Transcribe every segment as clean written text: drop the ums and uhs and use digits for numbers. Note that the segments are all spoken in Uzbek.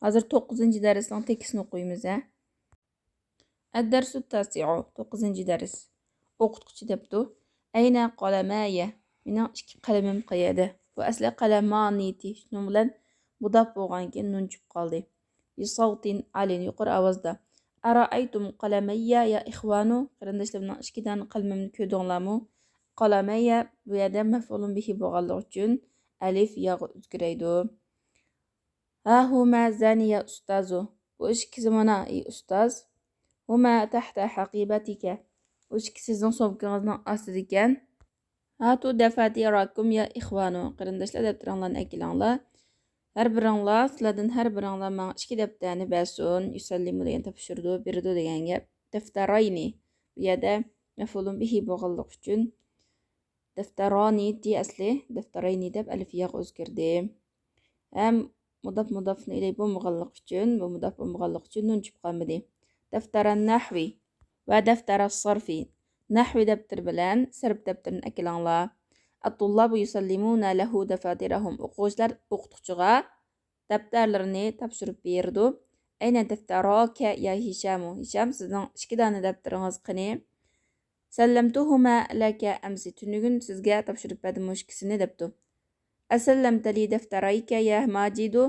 Hozir 9-darsning tekstini o'qiymiz. Ad-darsu tasi'u 9-dars. O'qituvchi debdi: "Ayna qalamaya?" Mening ikki qalamim qayerda? Bu asli qalamaniti. Shuning bilan mudaf bo'lgan keyin nun tushib qoldi. Bisawtin alin yuqori ovozda. Ara'aytum qalamayya ya ikhwanu? Qarindoshlarimning ikki dona qalamimni ko'rdinglarmi? Qalamaya bu yerda maf'ulun bihi bo'lganligi uchun alif yo'q o'zgaraydi. Ha huma zaniya ustazu. Bu ikkisi mana ey ustoz. Huma tahta haqibatika. Bu ikkisi sizning so'mkangizning ostida ekan. Hatu dafatirakum ya ikhwanu. Qarindoshlar daftaringlarni akilinglar. Har biringlar sizlardan har biringlar menga ikki daftarni bersin. Yusallimu degan topshirdi, berdi degan gap. Daftarayni. Bu yerda maf'ulun bihi bo'lganligi uchun daftarani di asli daftarayni deb alif yo'q o'zgardi. Ham mudofni ilay bo'lmaganligi uchun, bu mudof bo'lmaganligi uchun nun tushib qolmadi. Daftaran nahvi va daftaras sarfi. Nahvi daftar bilan sarf daftarini akilanglar. At-tullabu yusallimuna lahu dafatirahum. O'quvchilar o'qituvchiga daftarlarini topshirib berdi. Ayna daftaraka ya Hishamu. Hisham sizning ikki dona daftaringiz qani? Sallamtuhuma laka amsi. Tunugun sizga topshirib berdim mushkisini debdi. Asallamtali daftarayka ya Majidu.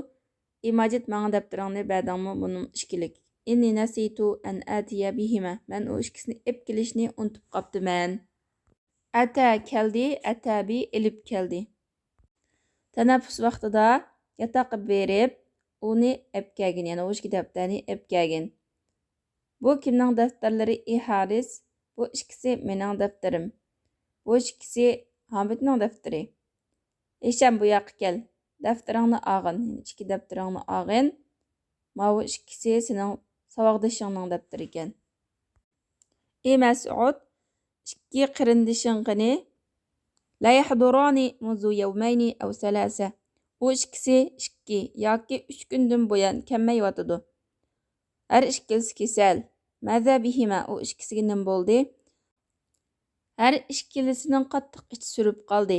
Majid menga daftaringni berdingmi? Buning ikkilik. Inni nasitu an atiya bihima. Men u ikkisini ib kelishni unutib qoptiman. Ata keldi, atabi ilib keldi. Tanaffus vaqtida yataqib berib, uni ib kelgin, ya'ni u ikki daftarni ib kelgin. Bu kimning daftarlari? Haris. Bu ikkisi mening daftarim. Bu ikkisi Hamidning daftari. Hisham bu yoqqa kel. Daftaringni olgin, ikki daftaringni olgin. Mana bu ikkisi sening savoqdishingning daftari ekan. Mas'ud ikki qarindishing qani? La yahdurani munzu yawmayni aw salasa. U ikkisi ikki yoki 3 kundan buyon kelmayotidi. Har ikkisi kasal. Maza bihima u ikkisiga nim bo'ldi? Har ikkilisining qattiq ichi surib qoldi.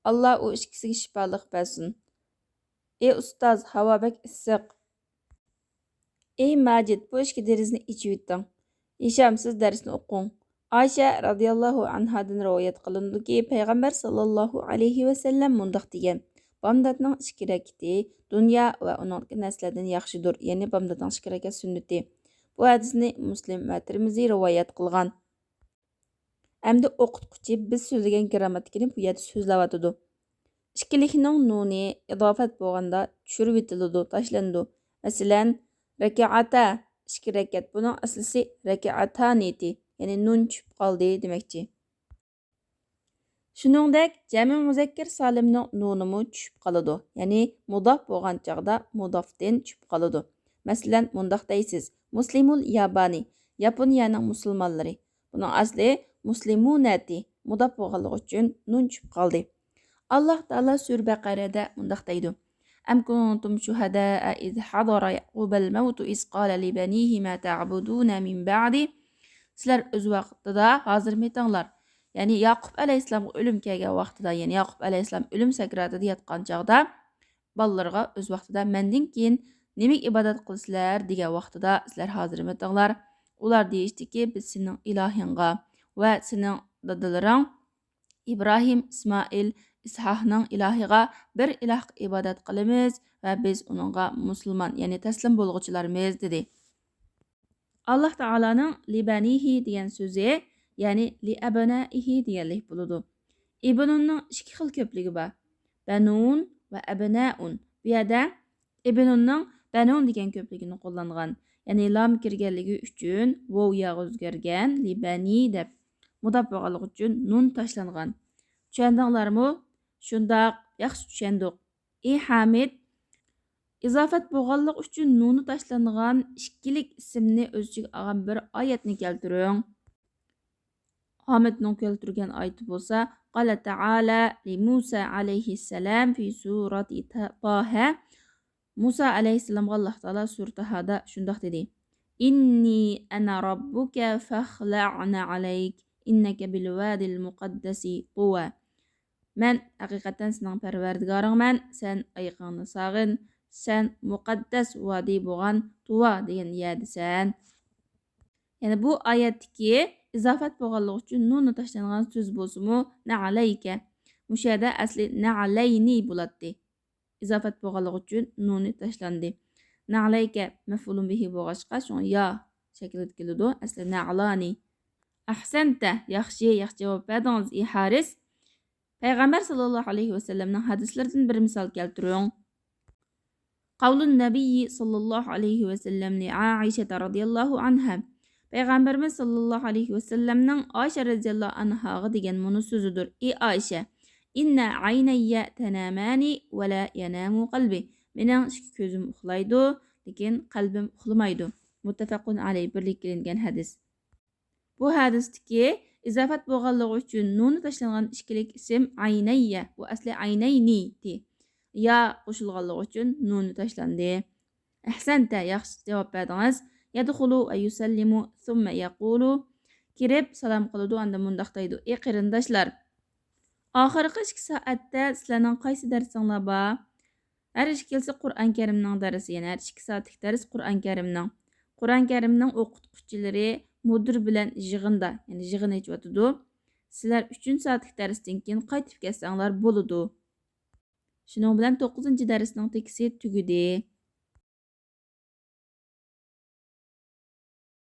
Allah u ikkisiga shifoliq bersin. Ey ustoz, havo bek issiq. Ey Majid, bu ikki derizni ichib o'ting. Hisham, siz darsni o'qing. Aysha radhiyallohu anhadan rivoyat qilindiki, payg'ambar sallallohu alayhi va sallam mundaq degan: Bomdodning ikki rakati dunyo va uning naslidan yaxshidir. Ya'ni bomdodning ikki rakat sunnati. Bu hadisni Muslim va Tirmiziy rivoyat qilgan. Hamda o'qituvchi biz so'zlagan grammatikani bu yerda so'zlayotidi. Ikkilikning nuni idofat bo'lganda tushirib etiladi, tashlandi. Masalan, rak'ata ikki rakat. Buning aslisi rak'ataniti, ya'ni nun tushib qoldi demakchi. Shuningdek, jami muzakkar salimning nunimi tushib qoladi. Ya'ni mudof bo'lgan chaqda mudofdan tushib qoladi. Masalan, mundaq deysiz: Muslimul yabani, Yaponiyaning musulmonlari. Buning asli muslimunati, mudof bo'lganligi uchun nun tushib qoldi. Allah Taala Sura Baqarada mundaq deydi: Am kuntum shuhadaa iz hadara yaqubal maut iz qala li banihi ma ta'buduna min ba'di. Sizlar o'z vaqtida hozir metinglar. Ya'ni Yaqub alayhisalom o'lim kelgan vaqtida, ya'ni Yaqub alayhisalom o'lim sakratida yotgan chaqda bolalarga o'z vaqtida mendan keyin nima ibodat qilsizlar degan vaqtida sizlar hozir metinglar. Ular deyishdiki, biz sening ilohingga va sening dadalaring İbrahim, İsmail, İshaqning ilohiga bir iloh ibodat qilamiz va biz uningga musulmon, ya'ni taslim bo'lg'uchilarmiz dedi. Alloh taolaning libanihi degan so'zi, ya'ni li abnaihi deganlik bo'ladi. Ibnunning ikki xil ko'pligi bor. Banun va abnaun. Bu yerda ibnunning banun degan ko'pligini qo'llangan. Ya'ni lam kirganligi uchun vav ya o'zgargan libani deb mudaf bo'lganligi uchun nun tashlangan. Tushundinglarmi? Shundoq, yaxshi tushundik. Ey Hamid, izofat bo'lganlik uchun nuni tashlangan ikkilik ismni o'z ichiga olgan bir oyatni keltiring. Hamidning keltirgan oyati bo'lsa, qala ta'ala li Musa alayhissalam fi surati Taha. Musa alayhissalomga Alloh taolo surati Tahada shundoq dedi: Inni ana robbuka fakhla'na alayk innaka bil vadil muqaddasi tuwa. Men haqiqatan sening parvardigoringman, sen oyoqingni sog'in, Sen muqaddas vadi bo'lgan Tuva degan yerdisan. Yani bu oyatdagi izofat bo'lganligi uchun nunni tashlangan so'z bo'lsa-mu na'alayka. O'sha yerda asli na'alayni bo'ladi. İzofat bo'lganligi uchun nunni tashlandi. Na'alayka maf'ulun bihi bo'lg'achqa shun ya shaklida keladi. Asli na'alani. Ahsanta, yaxshi javob berdingiz ey Haris. Payg'ambar sallallohu alayhi vasallamning hadislaridan bir misol keltiring. Qavlun nabiyyi sallallohu alayhi vasallam li Aisha radhiyallohu anha. Payg'ambarimiz sallallohu alayhi vasallamning Oysha radhiyallohu anhaga degan muni so'zidir. Ey Oysha, inna aynayya tanamani va la yanamu qalbi. Mening ikki ko'zim uxlaydi, lekin qalbim uxlamaydi. Muttafaqun alayhi birlik qilingan hadis. Bu hadisdagi izofat bo'lganligi uchun nun tashlangan ikkilik ism aynayya. Bu asli aynayni di. Ya qo'shilganligi uchun nun tashlandi. Ahsanta, yaxshi javob berdingiz. Yadkhulu va yusallimu thumma yaqulu. Kirib salom qiladi, unda mundaq deydi. Ey qarindoshlar, oxirgi 2 soatda sizlarning qaysi darsinglar bor? Har ikkisi Qur'on Karimning darsi, yana har 2 soatlik dars Qur'on Karimning. Qur'on Karimning o'qituvchilari mudir bilan yig'inda, ya'ni yig'in echiyotdi. Sizlar 3-soatlik darsdan keyin qaytib kelsanglar bo'ladi. Shuning bilan 9-darsning tekisi tugadi.